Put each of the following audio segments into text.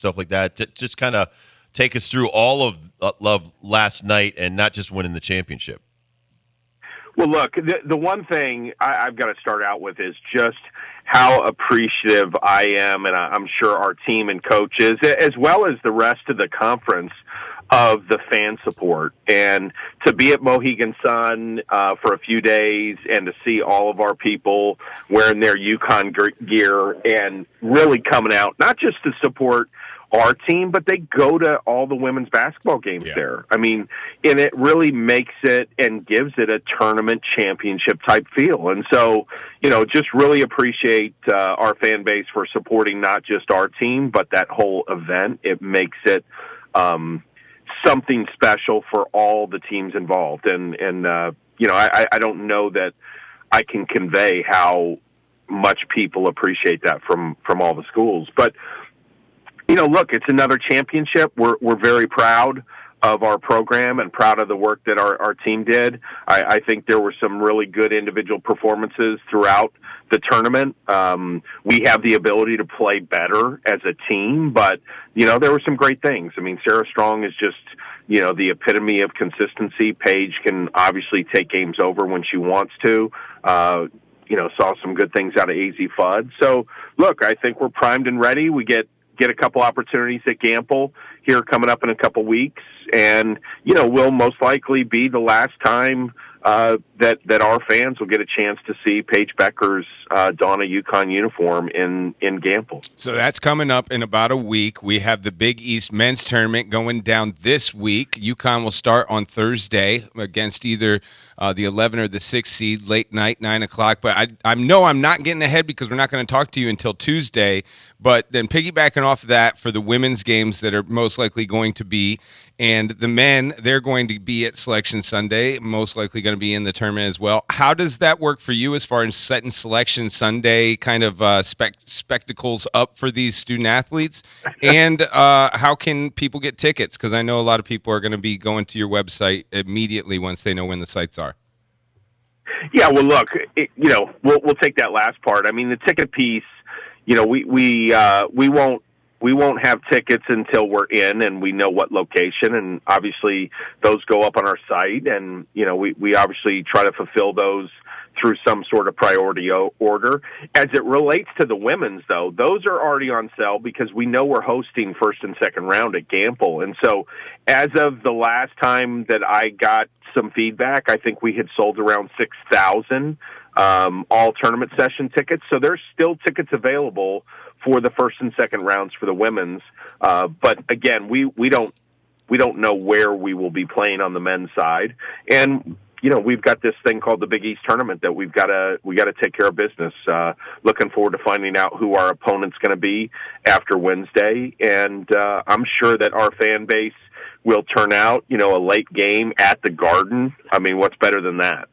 stuff like that. Just kind of take us through all of love last night and not just winning the championship. Well, look, the one thing I've got to start out with is just how appreciative I am, and I'm sure our team and coaches, as well as the rest of the conference, of the fan support. And to be at Mohegan Sun for a few days and to see all of our people wearing their Uconn gear and really coming out, not just to support our team, but they go to all the women's basketball games there. I mean, and it really makes it and gives it a tournament championship type feel. And so, just really appreciate our fan base for supporting not just our team, but that whole event. It makes it something special for all the teams involved. And I don't know that I can convey how much people appreciate that from all the schools. But look, it's another championship. We're very proud of our program and proud of the work that our team did. I think there were some really good individual performances throughout the tournament. We have the ability to play better as a team, but, there were some great things. I mean, Sarah Strong is just, the epitome of consistency. Paige can obviously take games over when she wants to. Saw some good things out of AZ Fudd. So, look, I think we're primed and ready. We get a couple opportunities at Gamble here coming up in a couple weeks, and will most likely be the last time that our fans will get a chance to see Paige Becker's don a Uconn uniform in Gamble. So that's coming up in about a week. We have the Big East men's tournament going down this week. Uconn will start on Thursday against either the 11 or the 6 seed, late night, 9 o'clock. But I know I'm not getting ahead because we're not going to talk to you until Tuesday. But then piggybacking off of that for the women's games that are most likely going to be, and the men, they're going to be at Selection Sunday, most likely going to be in the tournament as well. How does that work for you as far as setting Selection Sunday kind of spectacles up for these student athletes? And how can people get tickets? Because I know a lot of people are going to be going to your website immediately once they know when the sites are. Yeah, well, look, we'll take that last part. I mean, the ticket piece, we won't have tickets until we're in and we know what location, and obviously those go up on our site, and we obviously try to fulfill those through some sort of priority order. As it relates to the women's, though, those are already on sale because we know we're hosting first and second round at Gamble. And so as of the last time that I got some feedback, I think we had sold around 6,000 all tournament session tickets. So there's still tickets available for the first and second rounds for the women's. But again, we don't know where we will be playing on the men's side. And we've got this thing called the Big East tournament that we got to take care of business. Looking forward to finding out who our opponent's going to be after Wednesday. And I'm sure that our fan base will turn out, a late game at the Garden. I mean, what's better than that?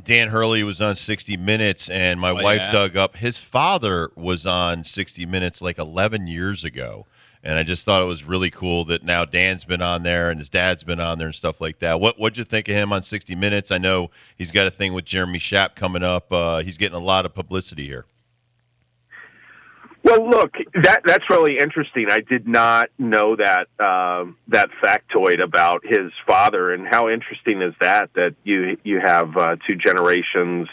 Dan Hurley was on 60 Minutes, and my wife dug up. His father was on 60 Minutes like 11 years ago, and I just thought it was really cool that now Dan's been on there and his dad's been on there and stuff like that. What'd you think of him on 60 Minutes? I know he's got a thing with Jeremy Schaap coming up. He's getting a lot of publicity here. Well, look, that's really interesting. I did not know that factoid about his father, and how interesting is that you have two generations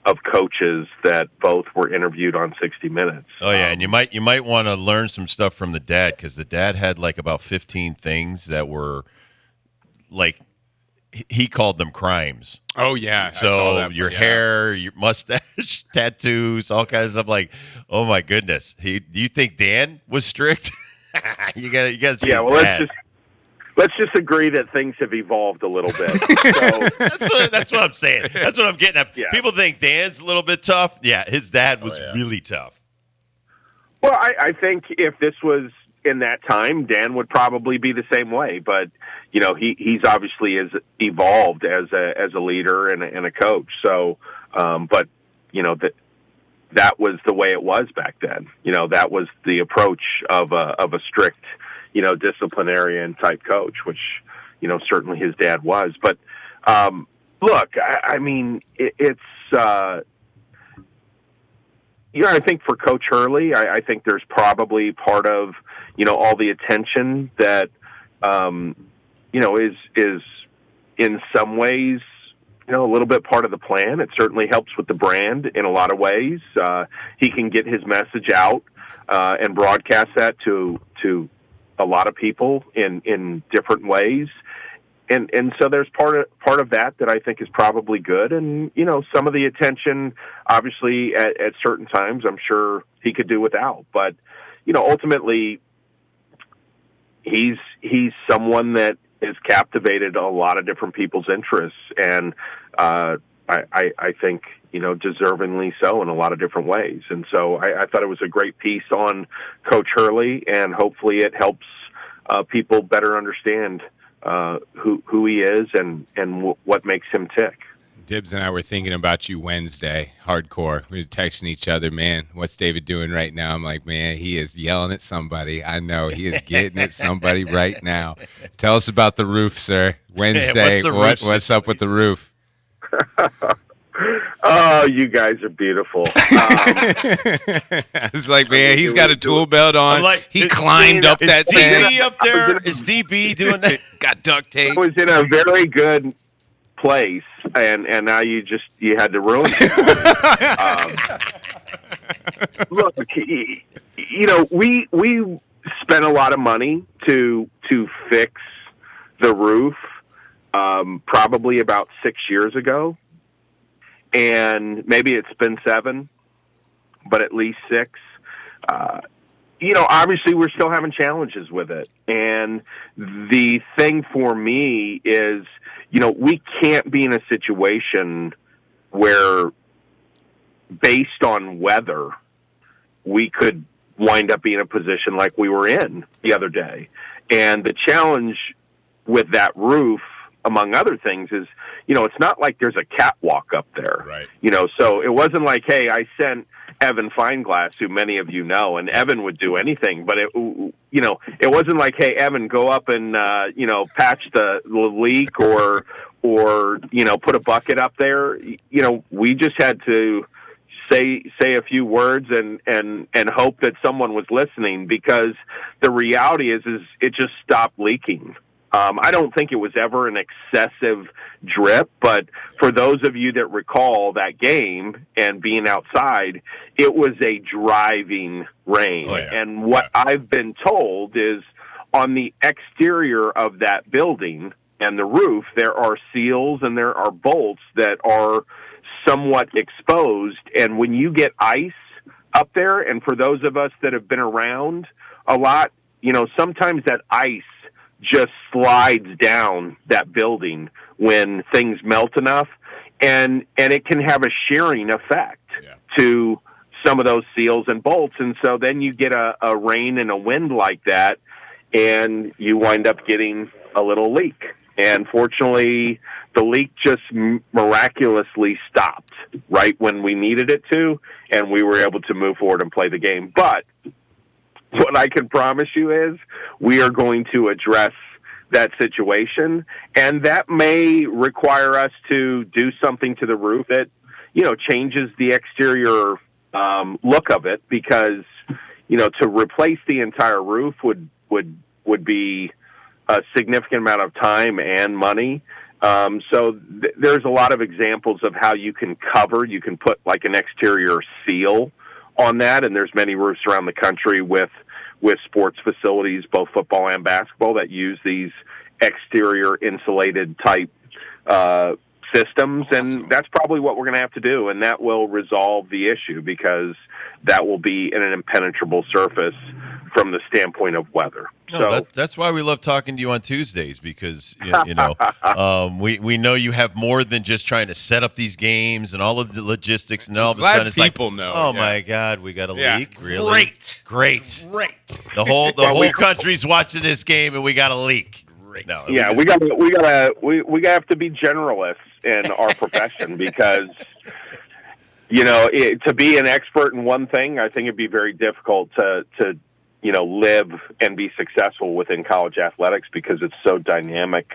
of coaches that both were interviewed on 60 Minutes. Oh yeah, and you might want to learn some stuff from the dad, because the dad had like about 15 things that were like, he called them crimes. Oh yeah. So your hair, your mustache, tattoos, all kinds of stuff. Like, oh my goodness. Do you think Dan was strict? you gotta see. Yeah, well, let's just agree that things have evolved a little bit. So, that's what I'm saying. That's what I'm getting at. Yeah. People think Dan's a little bit tough. Yeah, his dad was really tough. Well, I think if this was in that time, Dan would probably be the same way. But he's obviously has evolved as a leader and a coach. So, but that was the way it was back then. That was the approach of a strict, disciplinarian type coach, which certainly his dad was. But look, I mean, it's. I think for Coach Hurley, I think there's probably part of all the attention that, is in some ways, a little bit part of the plan. It certainly helps with the brand in a lot of ways. He can get his message out and broadcast that to a lot of people in different ways. And so there's part of that I think is probably good. And, some of the attention, obviously, at certain times, I'm sure he could do without. But, ultimately, he's someone that has captivated a lot of different people's interests. And I think, deservingly so in a lot of different ways. And so I thought it was a great piece on Coach Hurley, and hopefully it helps people better understand who he is and what makes him tick. Dibbs and I were thinking about you Wednesday, hardcore. We were texting each other, man, what's David doing right now? I'm like, man, he is yelling at somebody. I know he is getting at somebody right now. Tell us about the roof, sir. Wednesday, what's up with the roof? Oh, you guys are beautiful. I was like, man, he's got a tool belt on. He climbed up that thing. Is DB up there? Is DB doing that? Got duct tape. I was in a very good place, and now you had to ruin it. Look, we spent a lot of money to fix the roof, probably about 6 years ago. And maybe it's been 7, but at least 6. Obviously we're still having challenges with it. And the thing for me is, we can't be in a situation where, based on weather, we could wind up being in a position like we were in the other day. And the challenge with that roof, among other things, is, it's not like there's a catwalk up there. Right. So it wasn't like, hey, I sent Evan Feinglass, who many of you know, and Evan would do anything, but it wasn't like, hey, Evan, go up and, patch the leak or, put a bucket up there. We just had to say a few words and hope that someone was listening, because the reality is it just stopped leaking. I don't think it was ever an excessive drip, but for those of you that recall that game and being outside, it was a driving rain. Oh, yeah. And what I've been told is, on the exterior of that building and the roof, there are seals and there are bolts that are somewhat exposed. And when you get ice up there, and for those of us that have been around a lot, sometimes that ice just slides down that building when things melt enough, and it can have a shearing effect to some of those seals and bolts. And so then you get a rain and a wind like that, and you wind up getting a little leak. And fortunately, the leak just miraculously stopped right when we needed it to, and we were able to move forward and play the game. But what I can promise you is we are going to address that situation, and that may require us to do something to the roof that, changes the exterior look of it, because, to replace the entire roof would be a significant amount of time and money. So there's a lot of examples of how you can put like an exterior seal on that, and there's many roofs around the country with sports facilities, both football and basketball, that use these exterior insulated type systems. Awesome. And that's probably what we're going to have to do, and that will resolve the issue, because that will be an impenetrable surface from the standpoint of weather. No, that's why we love talking to you on Tuesdays, because we know you have more than just trying to set up these games and all of the logistics, and all of a sudden it's like, know. Oh my God, we got a leak. Really? Great. The whole country's watching this game, and we got a leak. No, yeah, we have to be generalists in our profession, because to be an expert in one thing, I think it'd be very difficult to live and be successful within college athletics, because it's so dynamic.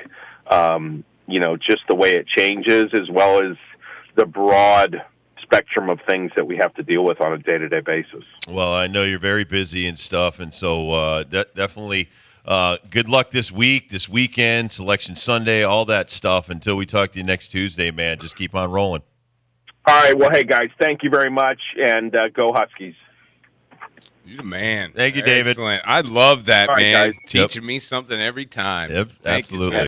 Just the way it changes, as well as the broad spectrum of things that we have to deal with on a day-to-day basis. Well, I know you're very busy and stuff, and so definitely good luck this week, this weekend, Selection Sunday, all that stuff. Until we talk to you next Tuesday, man, just keep on rolling. All right. Well, hey, guys, thank you very much, and go Huskies. You're the man. Thank you, David. Excellent. I love that, All right, man. guys. Teaching me something every time. Yep, Thank you, absolutely. sir.